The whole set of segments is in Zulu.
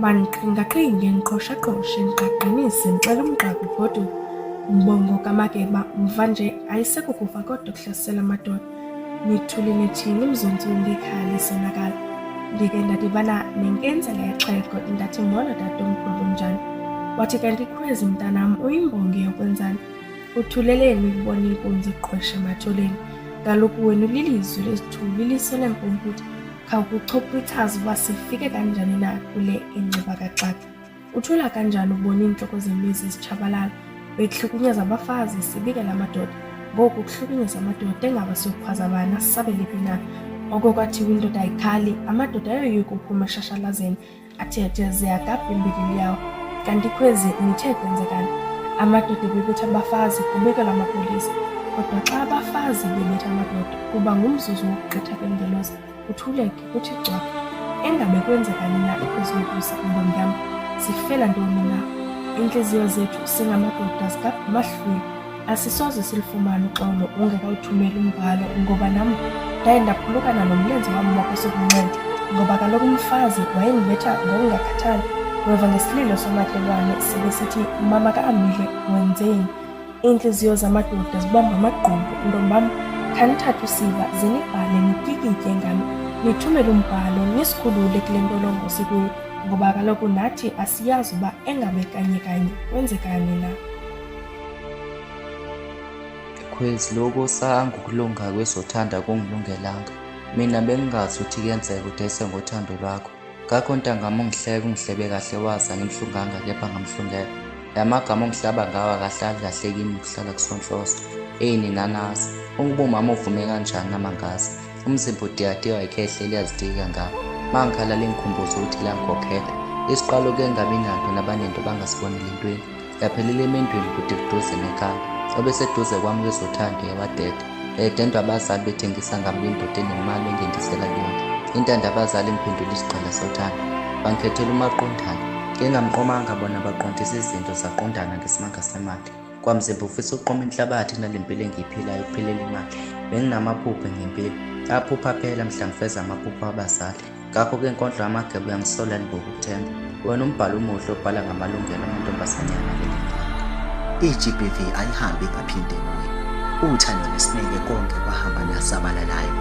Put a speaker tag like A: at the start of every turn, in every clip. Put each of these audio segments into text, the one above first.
A: Mangiqingaqinge ngiqoshaqoshe ngiqaqanise ngicela umqabu godu ngibongo kaMageba mvanje ayisekho kufa kodwa kuhlasela amadoda. Ngithulile thina umzonsi ngekhaya lisonakala. Ngike ndadibana nenkenzela yexhego ndathi mbona tatomkhulu njani. Wathi kanti Khwezi mntanami uyimbongi yokwenzani. Uthuleleni ukubona inkunzi iqhwesha ematholeni. Kaloku wena ulilizwi lesithulu iliso lenkunkuthu. Khawukuchopha ithazi uba sifike kanjani na kule ingciba kaxaka. Uthula kanjani ubona iintloko zemizi zitshabalala. Bekuhlukunyeza abafazi sibike la madoda. Ngoku kuhlukunyeza amadoda engaba siyokhwaza bana sisabele phi na. Oko kwathiwa indoda ayikhali amadoda ayoyika uphuma eshashalazeni athethe ziyagabha imbilili yawo. Kanti Khwezi nithe kwenzekani. Amadoda bebetha abafazi kubekelwa amapolisa. Kodwa xa abafazi bebetha amadoda kuba ngumzuzu wokugqitha kwengelosi kuthuleke kuthi cwaka. Engabe kwenzekani na eKhwezilokusa mbongi yam. Sifela ntoni na. Iintliziyo zethu singamadoda zigabha amahlwili. Asisoze silifumane uxolo ungekawuthumeli umbhalo ngoba nam ndaye ndaphulukana nomlenze wam wakwasekunxele ngoba kaloku umfazi wayengibetha ngokungakhathali. Weva ngesililo somakhelwane sibe sithi mama kaAmile wenzeni. Iintliziyo zamadoda zibamba amagqumbu. Ntombam khanithathe usiba zinibhale nitikitye ngami nithumele umbhalo nisikhulule kule ntolongo sikuyo ngoba kaloku nathi asiyazi uba engabe kanye kwenzekani na.
B: Khwezi loku sangu kulunga kwezothanda kungilungelanga. Mina bengingazi ukuthi kuyenzeka udayise ngothando lwakho. Ngakho ntangami ungihleke ungihlebe kahle waza ngimhlunganga kepha ngamhlungela. Lamagama ongihlaba ngawo akahlali kahle kimi kuhlala kusonhloso. Ninanasi. Ukuba umama uvume kanjani namangazi. Umzimba udiyadiya wayekhehle liyazitika ngawo. Mangikhalala ingikhumbuzo ukuthi la ngikhokhela. Isiqalo ke ngabi nanto nabanento bangasibonile intweni. Yaphelela emendweni kude kuduze nekhaya. Obeseduze kwami kwezothando yabadede. Edendwa abazali bethengisa ngami indoda enemali engendisela yonke. Intanda abazali ngiphendula isigqila sothando. Bangikhethela umaqondana. Ngingamqomanga bona baqondisa izinto zaqondana ngesimanga semali. Kwamzimba ufisa uqoma inhlabathi nalempilo engiyiphilayo ukuphelela imali. Benginamaphupho ngempilo. Aphupha phela mhla ngifeza amaphupho abazali. Ngakho-ke inkondlo yamaGeba uyangisola ngokuthemba. Wena umbhalo umuhle obhala ngamalungelo amantombazanyana belingana.
C: I-GBV ayihambi ngaphinde ibuye. Uthando nesineke konke kwahamba nasabalalayo.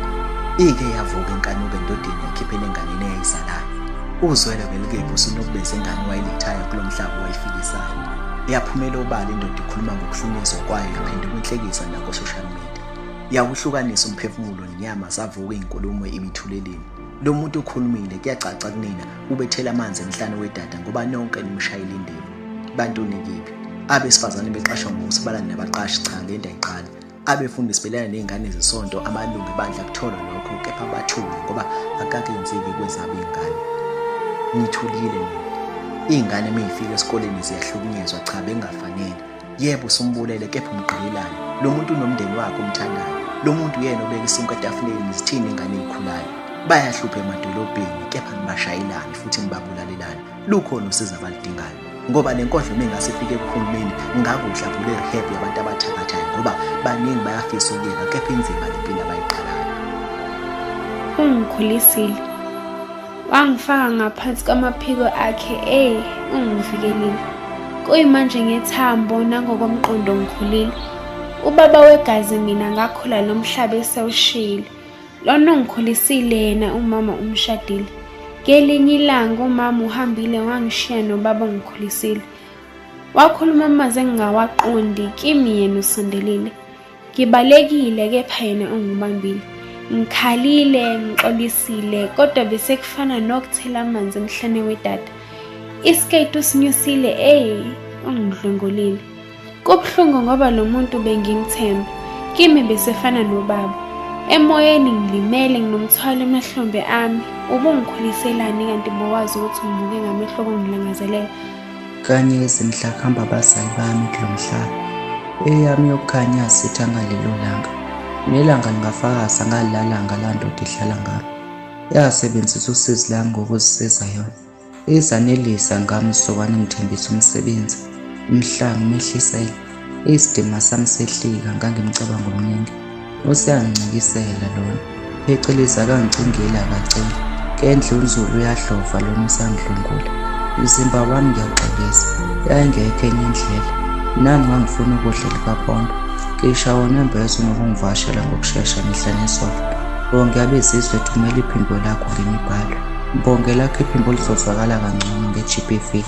C: Ike yavuka inkanuko endodeni yakhiphela enganeni eyayizalayo. Uzwelo belikephi usunokubeza ingane wayilithaya kulo mhlaba wayifikisayo. Yaphumela obala indoda ikhuluma ngokuhlunyezwa kwayo yaphenduka inhlekisa nako social media. Yawuhlukanisa umphefumulo nenyama zavuka izinkulumo imithuleleni. Lo muntu ukhulumile kuyacaca kunina ubethela amanzi emhlane wedada ngoba nonke nimshayile indiva. Bantuni kephi? Abesifazane beqashwa ngokusibalana nabaqashi cha ngenda iqala. Abefundisi belana nezingane zesonto amalungu ebandla kuthola lokho kepha bathule ngoba akakenzeki kwezabo izingane. Nithulile mina. Izingane emifika esikoleni ziyahlukunyezwa cha bengafanele. Yebo usumbulele kepha umgqililane. Lo muntu unomndeni wakhe umthandayo. Lo muntu yena obeka isinko etafuleni zithini ingane ezikhulayo. Bayahlupha emadolobheni kepha ngibashayelani futhi ngibabulalelani. Lukhona usizo abalidingayo. Ngoba lenkondlo mengasifike ekuhulumeni ngakuhle avule rehab yabantu abathakathayo ngoba baningi bayafisa ukuyeka kepha inzima lempilo abayiqalayo.
D: Ungikhulisile. Wangifaka ngaphansi kwamaphiko akhe ungivikelile. Kuyimanje ngethambo nangokomqondo ngikhulile. Ubaba wegazi mina ngakhula lo mhlaba esewushile. Lona ungikhulisile yena umama umshadile. Ngelinye ilanga umama uhambile wangishiya nobaba ngikhulisile. Wakhuluma amazwi engingawaqondi kimi yena usondelile. Ngibalekile kepha yena ungibambile. Ngikhalile ngixolisile kodwa bese kufana nokuthela amanzi emhlane wedada. Iskate usinyusile ungidlongolile. Kubhlungu ngoba lo muntu bengimthemba. Kimi besefana nobaba. Emoyeni ngilimele nginomthwalo emahlombe ami. Ubungikhuliselani kanti bowazi ukuthi ngibuke ngamehlo kongilangazelela.
B: Kanye izimhla kuhamba abazali bami kulo mhlaba. Eyami yokukhanya sitha ngalelo langa. Nelanga lingafakaza ngalalanga la ndoda ihlala ngalo. Yasebenzisa usizi lami ngokuzisiza yona. Izanelisa ngami sokwane ngithembisa umsebenzi. Umhlanga umehlisela. Isidima sami sehlika ngangimcabanga omningi. Usiyangincikisela lona. Pheceleza kangicingela kacela. Kendle unzulu uyahlova lona usangidlungula. Izimba wami ngiyawuxolisa, yayingekho enye indlela. Nami ngangifuna ukudla likaPondo. Ngishawa nembezo nokungivashela ngokushesha mihla nesonto. Mbonge izizwe thumela iphimbo lakho ngemibhalo. Mbonge lakho iphimbo lizozwakala kangcono nge-GBV.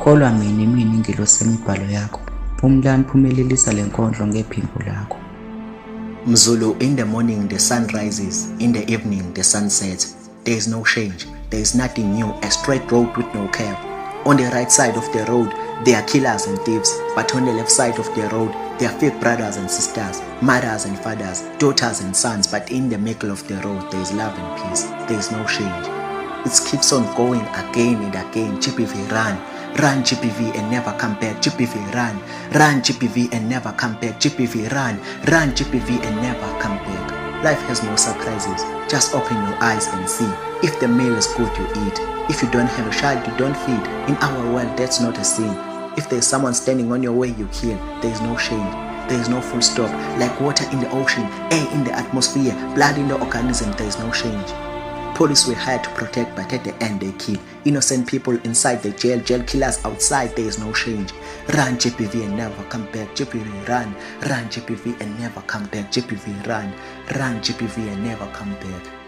B: Kholwa mina ingilo semibhalo yakho. Phumlani phumelelisa le nkondlo ngephimbo lakho.
C: Mzulu, in the morning the sun rises, in the evening the sun sets. There is no change, there is nothing new, a straight road with no curve. On the right side of the road, there are killers and thieves, but on the left side of the road, there are fake brothers and sisters, mothers and fathers, daughters and sons, but in the middle of the road, there is love and peace, there is no change. It keeps on going again and again. GBV run, run GBV and never come back. GBV run, run GBV and never come back. GBV run, run GBV and never come back. Life has no surprises, just open your eyes and see. If the meal is good, you eat. If you don't have a child, you don't feed. In our world, that's not a sin. If there's someone standing on your way, you kill. There is no shame. There is no full stop. Like water in the ocean, air in the atmosphere, blood in the organism, there is no change. Police were hired to protect, but at the end they kill. Innocent people inside the jail, jail killers outside, there is no change. Run GBV and never come back. GBV run, run GBV and never come back. GBV run, run GBV and never come back.